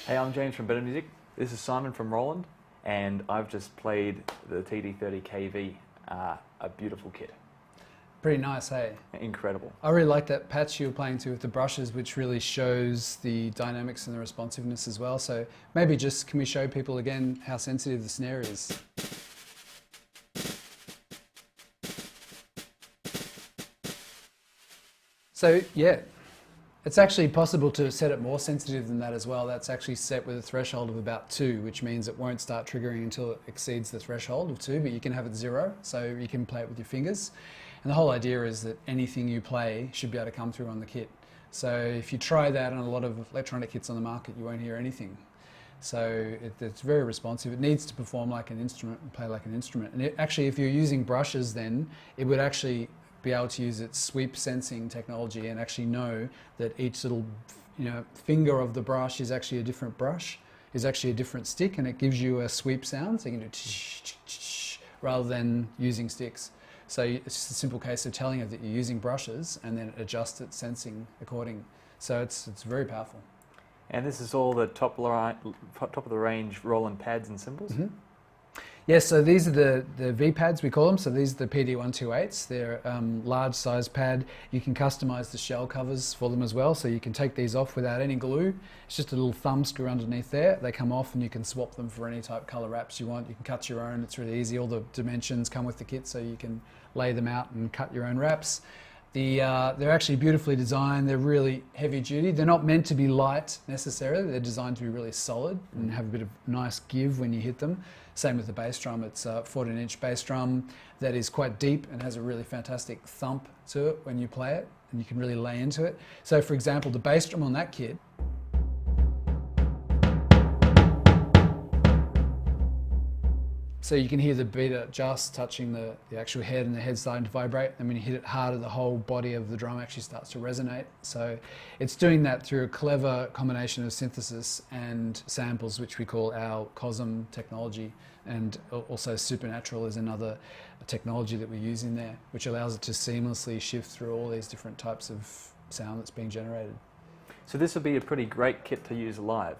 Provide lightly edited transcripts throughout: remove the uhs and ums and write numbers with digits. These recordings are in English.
Hey, I'm James from Better Music. This is Simon from Roland, and I've just played the TD-30KV, a beautiful kit. Pretty nice, hey? Incredible. I really like that patch you were playing to with the brushes, which really shows the dynamics and the responsiveness as well. So maybe just, can we show people again how sensitive the snare is? So yeah, it's actually possible to set it more sensitive than that as well. That's actually set with a threshold of about 2, which means it won't start triggering until it exceeds the threshold of 2, but you can have it 0, so you can play it with your fingers. And the whole idea is that anything you play should be able to come through on the kit. So if you try that on a lot of electronic kits on the market, you won't hear anything. So it's very responsive. It needs to perform like an instrument and play like an instrument. And actually, if you're using brushes, then it would actually be able to use its sweep sensing technology and actually know that each little finger of the brush is actually a different brush, is actually a different stick, and it gives you a sweep sound, so you can do rather than using sticks. So it's just a simple case of telling it that you're using brushes and then adjust its sensing according. So it's very powerful. And this is all the top of the range Roland pads and cymbals? Mm-hmm. Yes, so these are the V pads, we call them. So these are the PD128s. They're large size pad. You can customize the shell covers for them as well. So you can take these off without any glue. It's just a little thumb screw underneath there. They come off and you can swap them for any type of color wraps you want. You can cut your own. It's really easy. All the dimensions come with the kit, so you can lay them out and cut your own wraps. They're actually beautifully designed. They're really heavy duty. They're not meant to be light necessarily. They're designed to be really solid and have a bit of nice give when you hit them. Same with the bass drum. It's a 14-inch bass drum that is quite deep and has a really fantastic thump to it when you play it, and you can really lay into it. So for example, the bass drum on that kit, so you can hear the beater just touching the actual head, and the head starting to vibrate. And when you hit it harder, the whole body of the drum actually starts to resonate. So it's doing that through a clever combination of synthesis and samples, which we call our COSM technology. And also Supernatural is another technology that we use in there, which allows it to seamlessly shift through all these different types of sound that's being generated. So this would be a pretty great kit to use live.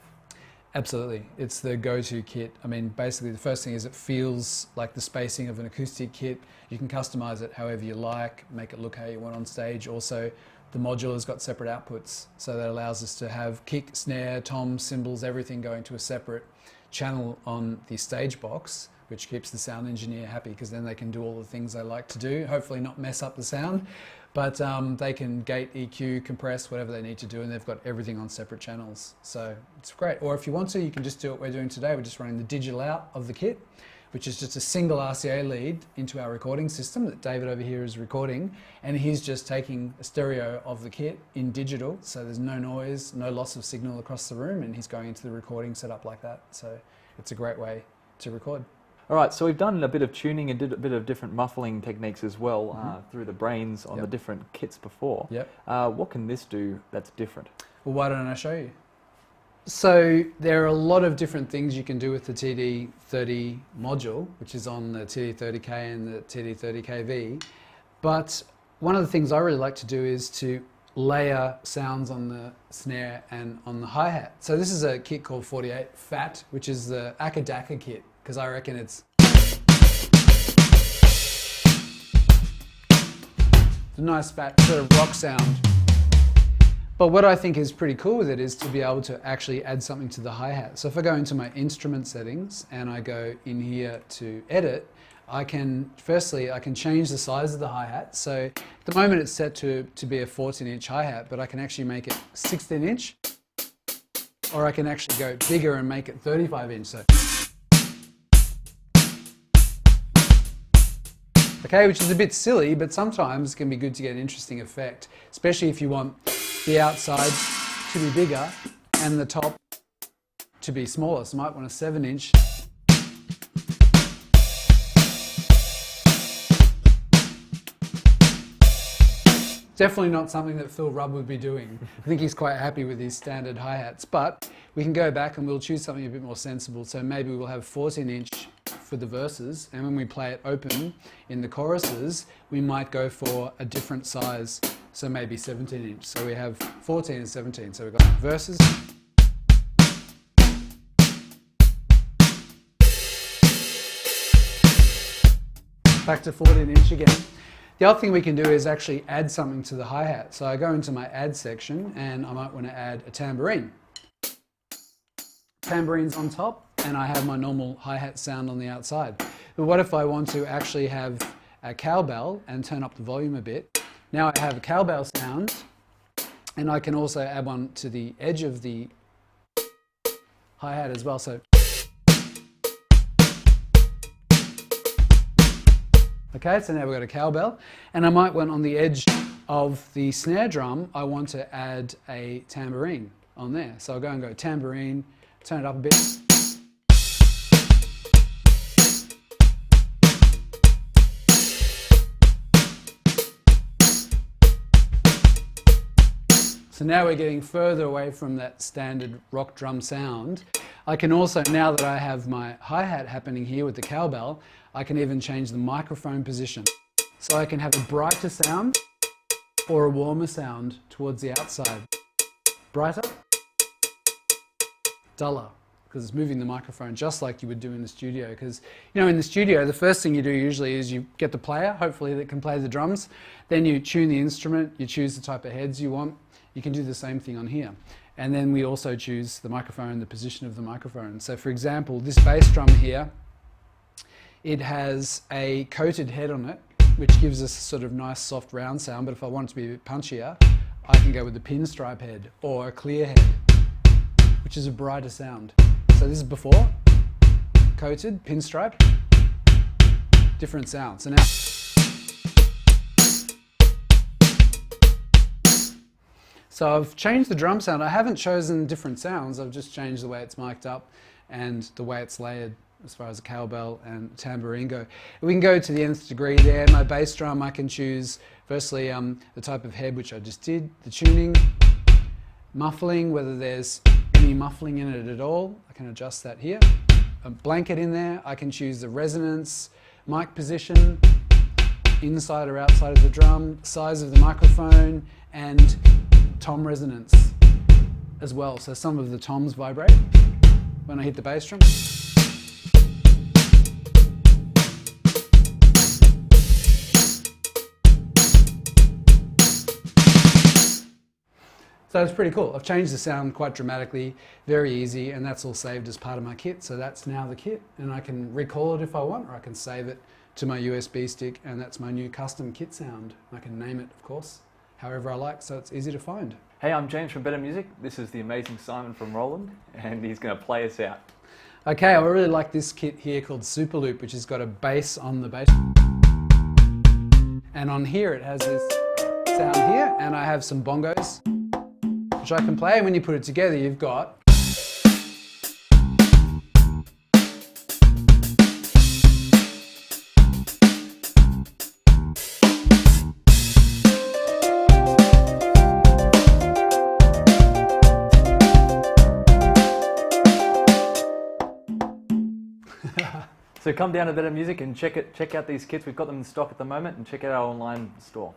Absolutely. It's the go-to kit. I mean, basically the first thing is it feels like the spacing of an acoustic kit. You can customize it however you like, make it look how you want on stage. Also, the modular's got separate outputs, so that allows us to have kick, snare, toms, cymbals, everything going to a separate channel on the stage box, which keeps the sound engineer happy, because then they can do all the things they like to do, hopefully not mess up the sound, but they can gate, EQ, compress, whatever they need to do, and they've got everything on separate channels. So it's great. Or if you want to, you can just do what we're doing today. We're just running the digital out of the kit, which is just a single RCA lead into our recording system that David over here is recording, and he's just taking a stereo of the kit in digital, so there's no noise, no loss of signal across the room, and he's going into the recording setup like that. So it's a great way to record. All right, so we've done a bit of tuning and did a bit of different muffling techniques as well through the brains on the different kits before. Yep. What can this do that's different? Well, why don't I show you? So there are a lot of different things you can do with the TD30 module, which is on the TD30K and the TD30KV. But one of the things I really like to do is to layer sounds on the snare and on the hi-hat. So this is a kit called 48 Fat, which is the Akadaka kit, because I reckon it's a nice fat sort of rock sound. But what I think is pretty cool with it is to be able to actually add something to the hi-hat. So if I go into my instrument settings and I go in here to edit, I can change the size of the hi-hat. So at the moment it's set to be a 14-inch hi-hat, but I can actually make it 16-inch, or I can actually go bigger and make it 35-inch. So, okay, which is a bit silly, but sometimes it can be good to get an interesting effect, especially if you want the outside to be bigger and the top to be smaller. So I might want a 7-inch. Definitely not something that Phil Rudd would be doing. I think he's quite happy with his standard hi-hats, but we can go back and we'll choose something a bit more sensible. So maybe we'll have 14-inch for the verses, and when we play it open in the choruses, we might go for a different size. So maybe 17-inch. So we have 14 and 17. So we've got verses, back to 14-inch again. The other thing we can do is actually add something to the hi-hat. So I go into my add section and I might want to add a tambourine. Tambourine's on top and I have my normal hi-hat sound on the outside. But what if I want to actually have a cowbell and turn up the volume a bit? Now I have a cowbell sound and I can also add one to the edge of the hi-hat as well. So okay, so now we've got a cowbell, and I might want on the edge of the snare drum, I want to add a tambourine on there. So I'll go and go tambourine, turn it up a bit. So now we're getting further away from that standard rock drum sound. I can also, now that I have my hi-hat happening here with the cowbell, I can even change the microphone position. So I can have a brighter sound or a warmer sound towards the outside. Brighter, duller, because it's moving the microphone just like you would do in the studio. Because, you know, in the studio, the first thing you do usually is you get the player, hopefully that can play the drums. Then you tune the instrument, you choose the type of heads you want. You can do the same thing on here. And then we also choose the microphone, the position of the microphone. So for example, this bass drum here, it has a coated head on it, which gives us a sort of nice soft round sound. But if I want it to be a bit punchier, I can go with the pinstripe head or a clear head, which is a brighter sound. So this is before, coated, pinstripe, different sound. So now, so I've changed the drum sound. I haven't chosen different sounds. I've just changed the way it's mic'd up and the way it's layered as far as the cowbell and tambourine go. We can go to the nth degree there. My bass drum, I can choose firstly the type of head, which I just did, the tuning, muffling, whether there's any muffling in it at all. I can adjust that here. A blanket in there. I can choose the resonance, mic position, inside or outside of the drum, size of the microphone, and tom resonance as well. So some of the toms vibrate when I hit the bass drum. So it's pretty cool. I've changed the sound quite dramatically, very easy, and that's all saved as part of my kit. So that's now the kit, and I can recall it if I want, or I can save it to my USB stick, and that's my new custom kit sound. I can name it, of course, however I like, so it's easy to find. Hey, I'm James from Better Music. This is the amazing Simon from Roland, and he's going to play us out. Okay, I really like this kit here called Super Loop, which has got a bass on the bass. And on here it has this sound here, and I have some bongos, which I can play, and when you put it together, you've got So come down to Better Music and check out these kits. We've got them in stock at the moment, and check out our online store.